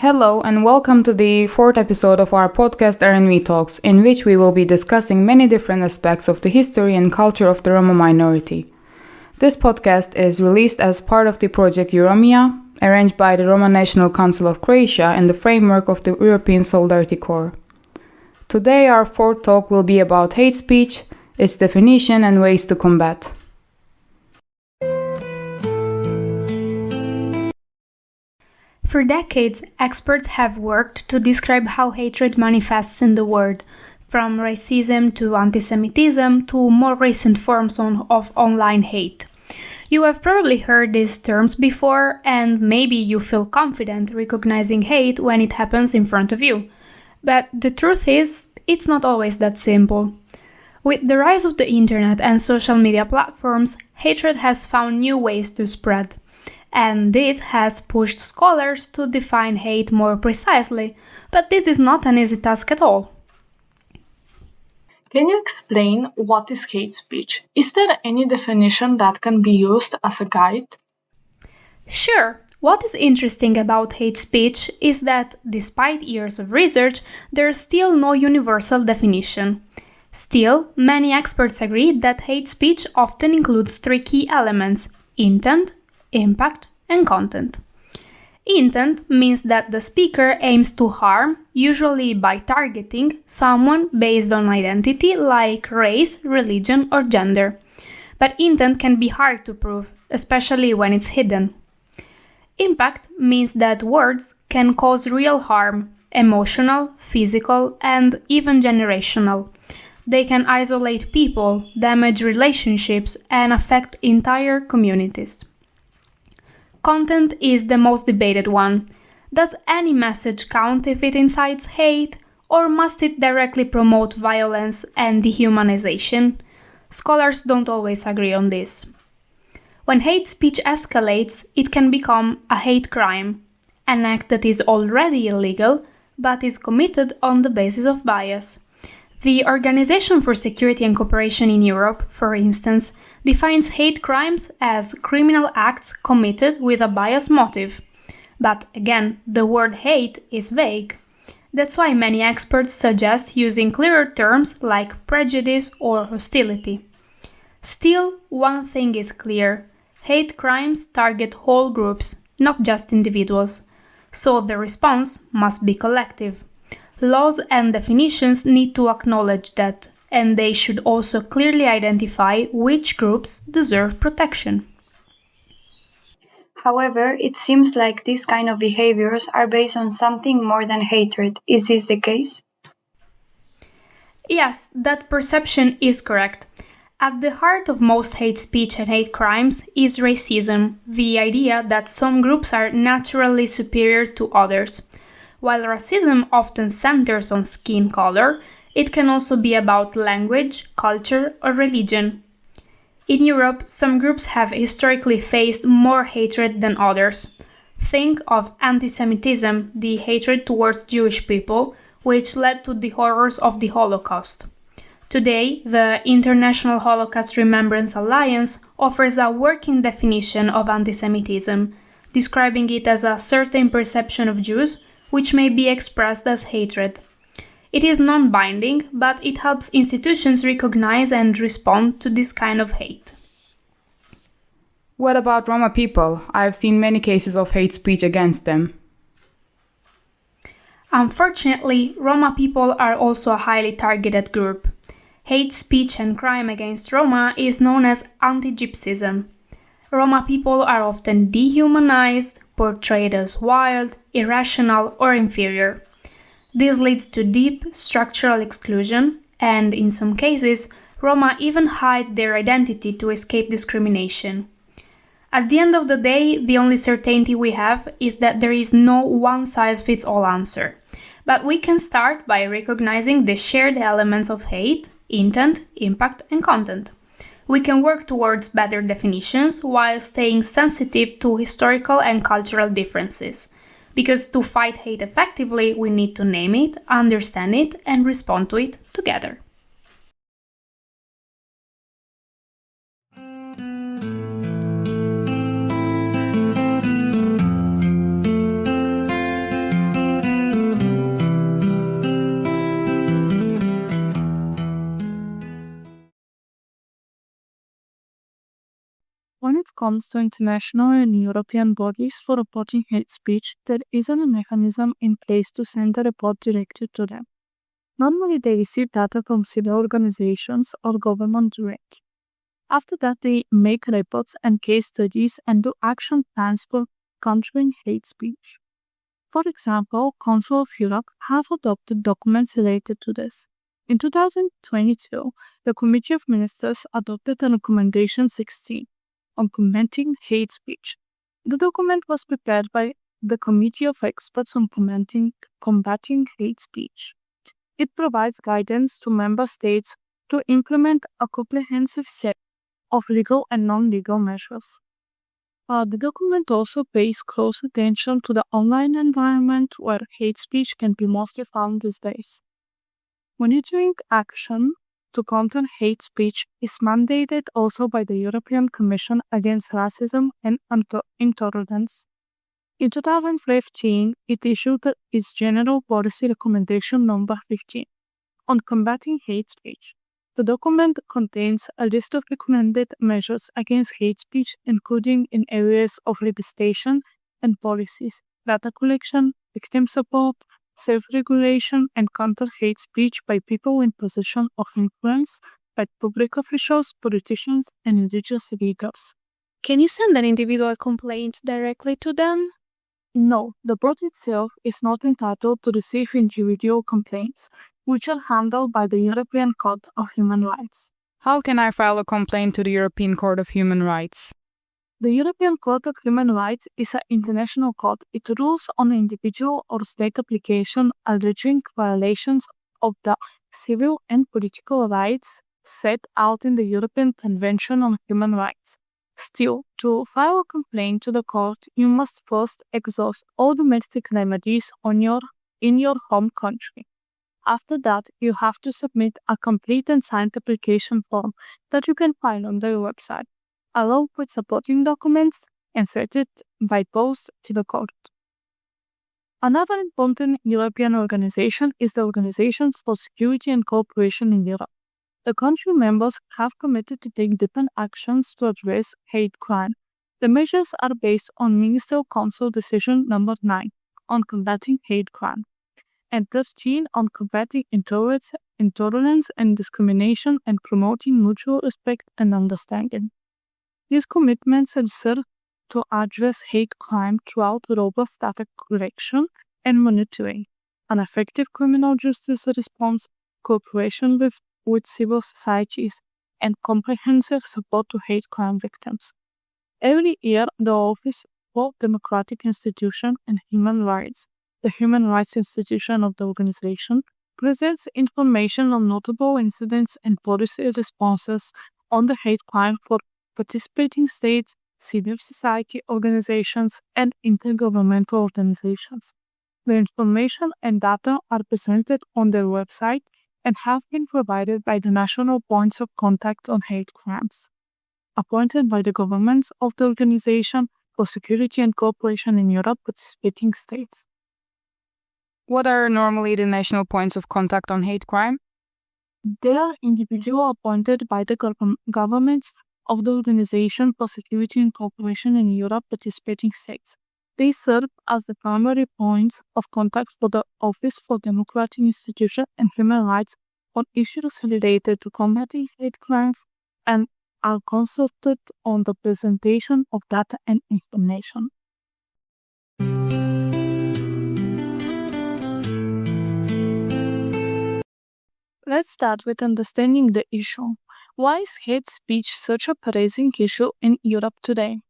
Hello and welcome to the fourth episode of our podcast RNV Talks, in which we will be discussing many different aspects of the history and culture of the Roma minority. This podcast is released as part of the project EUROMIJA, arranged by the Roma National Council of Croatia in the framework of the European Solidarity Corps. Today our fourth talk will be about hate speech, its definition and ways to combat. For decades, experts have worked to describe how hatred manifests in the world, from racism to antisemitism to more recent forms of online hate. You have probably heard these terms before, and maybe you feel confident recognizing hate when it happens in front of you. But the truth is, it's not always that simple. With the rise of the internet and social media platforms, hatred has found new ways to spread. And this has pushed scholars to define hate more precisely, but this is not an easy task at all. Can you explain what is hate speech? Is there any definition that can be used as a guide? Sure. What is interesting about hate speech is that, despite years of research, there is still no universal definition. Still, many experts agree that hate speech often includes three key elements: intent, impact, and content. Intent means that the speaker aims to harm, usually by targeting, someone based on identity like race, religion, or gender. But intent can be hard to prove, especially when it's hidden. Impact means that words can cause real harm, emotional, physical, and even generational. They can isolate people, damage relationships, and affect entire communities. Content is the most debated one. Does any message count if it incites hate, or must it directly promote violence and dehumanization? Scholars don't always agree on this. When hate speech escalates, it can become a hate crime, an act that is already illegal, but is committed on the basis of bias. The Organization for Security and Cooperation in Europe, for instance, defines hate crimes as criminal acts committed with a biased motive. But again, the word hate is vague. That's why many experts suggest using clearer terms like prejudice or hostility. Still, one thing is clear: hate crimes target whole groups, not just individuals. So the response must be collective. Laws and definitions need to acknowledge that, and they should also clearly identify which groups deserve protection. However, it seems like these kind of behaviors are based on something more than hatred. Is this the case? Yes, that perception is correct. At the heart of most hate speech and hate crimes is racism, the idea that some groups are naturally superior to others. While racism often centers on skin color, it can also be about language, culture, or religion. In Europe, some groups have historically faced more hatred than others. Think of antisemitism, the hatred towards Jewish people, which led to the horrors of the Holocaust. Today, the International Holocaust Remembrance Alliance offers a working definition of antisemitism, describing it as a certain perception of Jews which may be expressed as hatred. It is non-binding, but it helps institutions recognize and respond to this kind of hate. What about Roma people? I've seen many cases of hate speech against them. Unfortunately, Roma people are also a highly targeted group. Hate speech and crime against Roma is known as anti-Gypsyism. Roma people are often dehumanized, portrayed as wild, irrational, or inferior. This leads to deep structural exclusion, and in some cases, Roma even hide their identity to escape discrimination. At the end of the day, the only certainty we have is that there is no one-size-fits-all answer. But we can start by recognizing the shared elements of hate, intent, impact, and content. We can work towards better definitions while staying sensitive to historical and cultural differences. Because to fight hate effectively, we need to name it, understand it, and respond to it together. comes to international and European bodies for reporting hate speech, there isn't a mechanism in place to send a report directly to them. Normally, they receive data from civil organizations or government directly. After that, they make reports and case studies and do action plans for countering hate speech. For example, Council of Europe have adopted documents related to this. In 2022, the Committee of Ministers adopted a Recommendation 16 on combating hate speech. The document was prepared by the Committee of Experts on combating hate speech. It provides guidance to member states to implement a comprehensive set of legal and non-legal measures. The document also pays close attention to the online environment where hate speech can be mostly found these days. Monitoring action to counter hate speech is mandated also by the European Commission against Racism and Intolerance. In 2015, it issued its General Policy Recommendation number 15 on combating hate speech. The document contains a list of recommended measures against hate speech, including in areas of legislation and policies, data collection, victim support, self-regulation, and counter hate speech by people in position of influence, like public officials, politicians, and religious leaders. Can you send an individual complaint directly to them? No, the board itself is not entitled to receive individual complaints, which are handled by the European Court of Human Rights. How can I file a complaint to the European Court of Human Rights? The European Court of Human Rights is an international court. It rules on individual or state application alleging violations of the civil and political rights set out in the European Convention on Human Rights. Still, to file a complaint to the court, you must first exhaust all domestic remedies in your home country. After that, you have to submit a complete and signed application form that you can find on their website, along with supporting documents, and send it by post to the court. Another important European organization is the Organization for Security and Cooperation in Europe. The country members have committed to take different actions to address hate crime. The measures are based on Ministerial Council Decision number 9 on combating hate crime, and 13 on combating intolerance and discrimination and promoting mutual respect and understanding. These commitments serve to address hate crime throughout robust data collection and monitoring, an effective criminal justice response, cooperation with civil societies, and comprehensive support to hate crime victims. Every year, the Office for Democratic Institutions and Human Rights, the human rights institution of the organization, presents information on notable incidents and policy responses on the hate crime for participating states, civil society organizations, and intergovernmental organizations. The information and data are presented on their website and have been provided by the national points of contact on hate crimes, appointed by the governments of the Organization for Security and Cooperation in Europe participating states. What are normally the national points of contact on hate crime? They are individuals appointed by the governments of the Organization for Security and Cooperation in Europe participating states. They serve as the primary points of contact for the Office for Democratic Institutions and Human Rights on issues related to combating hate crimes and are consulted on the presentation of data and information. Let's start with understanding the issue. Why is hate speech such a pressing issue in Europe today?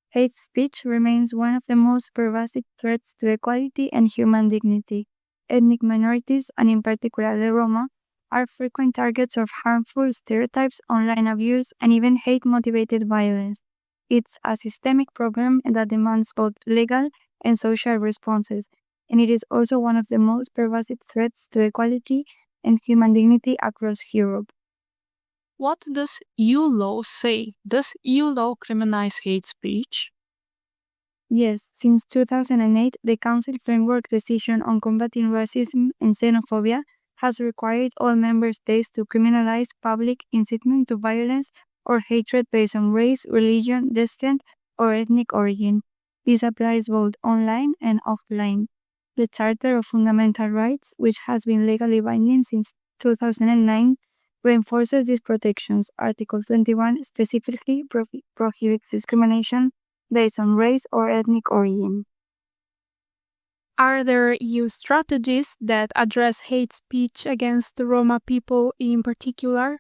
Hate speech remains one of the most pervasive threats to equality and human dignity. Ethnic minorities, and in particular the Roma, are frequent targets of harmful stereotypes, online abuse, and even hate-motivated violence. It's a systemic problem that demands both legal and social responses, and it is also one of the most pervasive threats to equality and human dignity across Europe. What does EU law say? Does EU law criminalize hate speech? Yes, since 2008, the Council Framework Decision on Combating Racism and Xenophobia has required all member states to criminalize public incitement to violence or hatred based on race, religion, descent, or ethnic origin. This applies both online and offline. The Charter of Fundamental Rights, which has been legally binding since 2009, reinforces these protections. Article 21 specifically prohibits discrimination based on race or ethnic origin. Are there EU strategies that address hate speech against the Roma people in particular?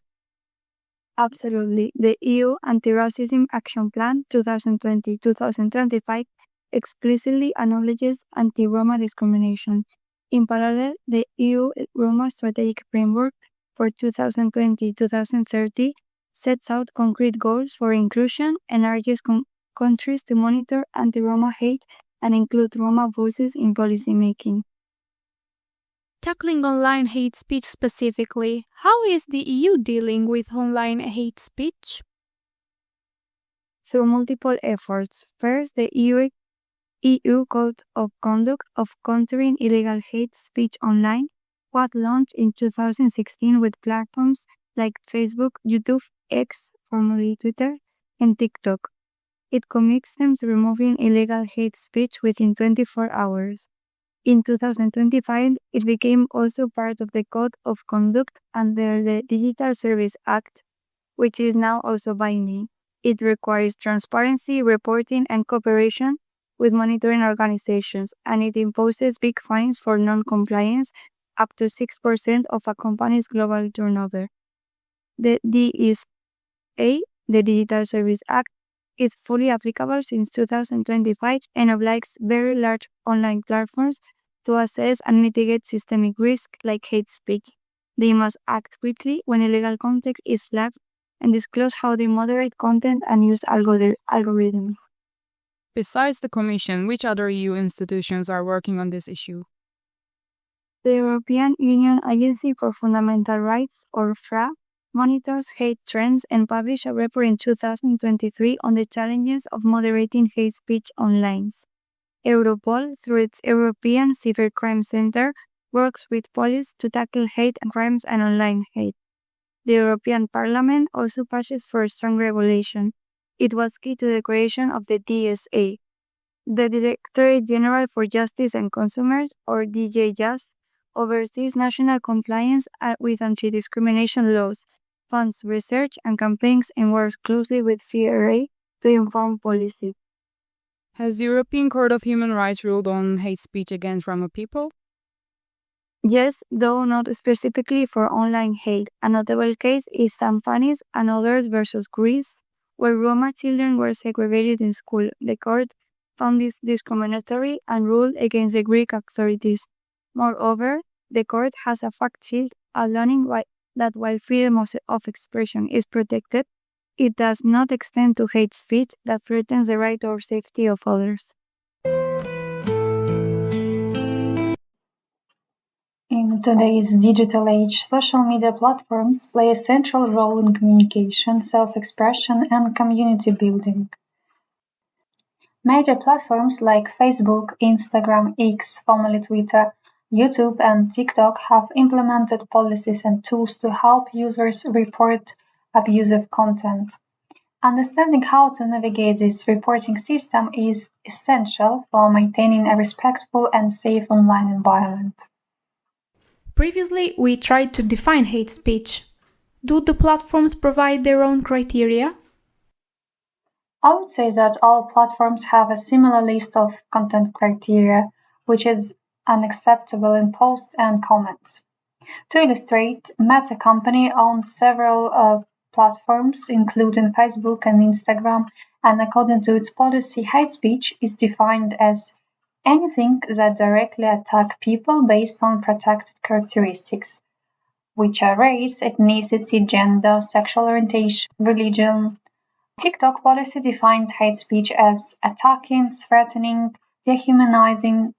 Absolutely. The EU Anti-Racism Action Plan 2020-2025 explicitly acknowledges anti-Roma discrimination. In parallel, the EU Roma Strategic Framework for 2020-2030 sets out concrete goals for inclusion and urges countries to monitor anti-Roma hate and include Roma voices in policymaking. Tackling online hate speech specifically, how is the EU dealing with online hate speech? Through multiple efforts. First, the EU Code of Conduct of Countering Illegal Hate Speech Online was launched in 2016 with platforms like Facebook, YouTube, X, formerly Twitter, and TikTok. It commits them to removing illegal hate speech within 24 hours. In 2025, it became also part of the Code of Conduct under the Digital Service Act, which is now also binding. It requires transparency, reporting, and cooperation with monitoring organizations, and it imposes big fines for non-compliance, up to 6% of a company's global turnover. The DSA, the Digital Service Act, is fully applicable since 2025 and obliges very large online platforms to assess and mitigate systemic risk like hate speech. They must act quickly when illegal content is flagged and disclose how they moderate content and use algorithms. Besides the Commission, which other EU institutions are working on this issue? The European Union Agency for Fundamental Rights, or FRA, monitors hate trends and published a report in 2023 on the challenges of moderating hate speech online. Europol, through its European Cybercrime Center, works with police to tackle hate crimes and online hate. The European Parliament also pushes for strong regulation. It was key to the creation of the DSA. The Directorate General for Justice and Consumers, or DJJust, oversees national compliance with anti-discrimination laws, funds research and campaigns, and works closely with FRA to inform policy. Has the European Court of Human Rights ruled on hate speech against Roma people? Yes, though not specifically for online hate. A notable case is Sampanis and others versus Greece, where Roma children were segregated in school. The court found this discriminatory and ruled against the Greek authorities. Moreover, the court has a fact sheet outlining that while freedom of expression is protected, it does not extend to hate speech that threatens the right or safety of others. In today's digital age, social media platforms play a central role in communication, self-expression, and community building. Major platforms like Facebook, Instagram, X, formerly Twitter, YouTube, and TikTok have implemented policies and tools to help users report abusive content. Understanding how to navigate this reporting system is essential for maintaining a respectful and safe online environment. Previously, we tried to define hate speech. Do the platforms provide their own criteria? I would say that all platforms have a similar list of content criteria, which is unacceptable in posts and comments. To illustrate, Meta company owns several platforms, including Facebook and Instagram, and according to its policy, hate speech is defined as anything that directly attacks people based on protected characteristics, which are race, ethnicity, gender, sexual orientation, religion. TikTok policy defines hate speech as attacking, threatening, dehumanizing,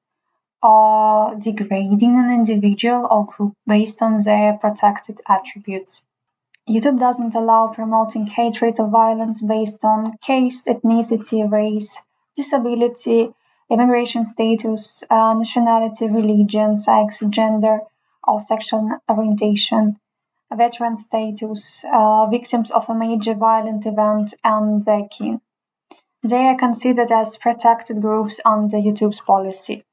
or degrading an individual or group based on their protected attributes. YouTube doesn't allow promoting hatred or violence based on caste, ethnicity, race, disability, immigration status, nationality, religion, sex, gender, or sexual orientation. veteran status, victims of a major violent event, and their kin. They are considered as protected groups under YouTube's policy.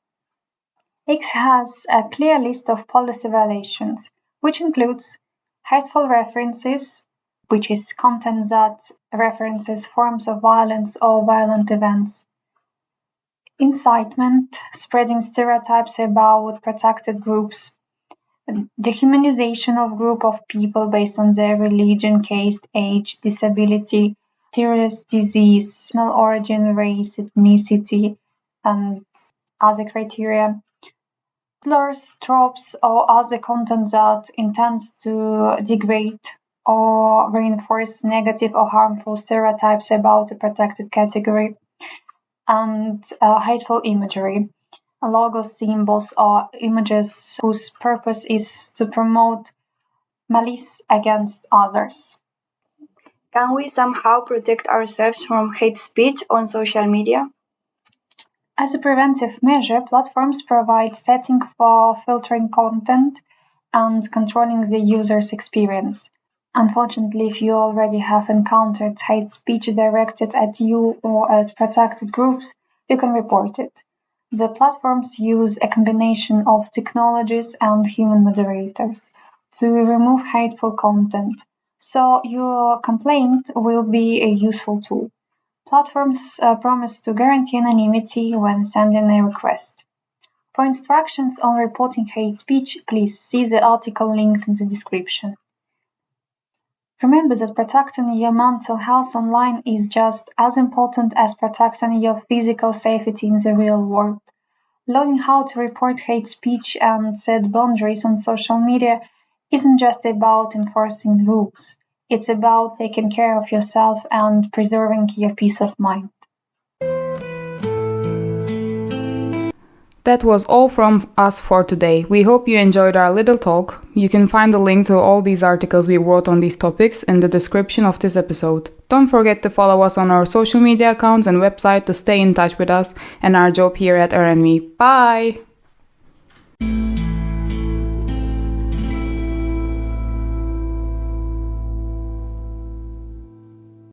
X has a clear list of policy violations, which includes hateful references, which is content that references forms of violence or violent events, incitement, spreading stereotypes about protected groups, dehumanization of group of people based on their religion, caste, age, disability, serious disease, national origin, race, ethnicity, and other criteria, slurs, tropes, or other content that intends to degrade or reinforce negative or harmful stereotypes about a protected category, and hateful imagery, logos, symbols, or images whose purpose is to promote malice against others. Can we somehow protect ourselves from hate speech on social media? As a preventive measure, platforms provide settings for filtering content and controlling the user's experience. Unfortunately, if you already have encountered hate speech directed at you or at protected groups, you can report it. The platforms use a combination of technologies and human moderators to remove hateful content, so your complaint will be a useful tool. Platforms promise to guarantee anonymity when sending a request. For instructions on reporting hate speech, please see the article linked in the description. Remember that protecting your mental health online is just as important as protecting your physical safety in the real world. Learning how to report hate speech and set boundaries on social media isn't just about enforcing rules. It's about taking care of yourself and preserving your peace of mind. That was all from us for today. We hope you enjoyed our little talk. You can find a link to all these articles we wrote on these topics in the description of this episode. Don't forget to follow us on our social media accounts and website to stay in touch with us and our job here at RNV. Bye!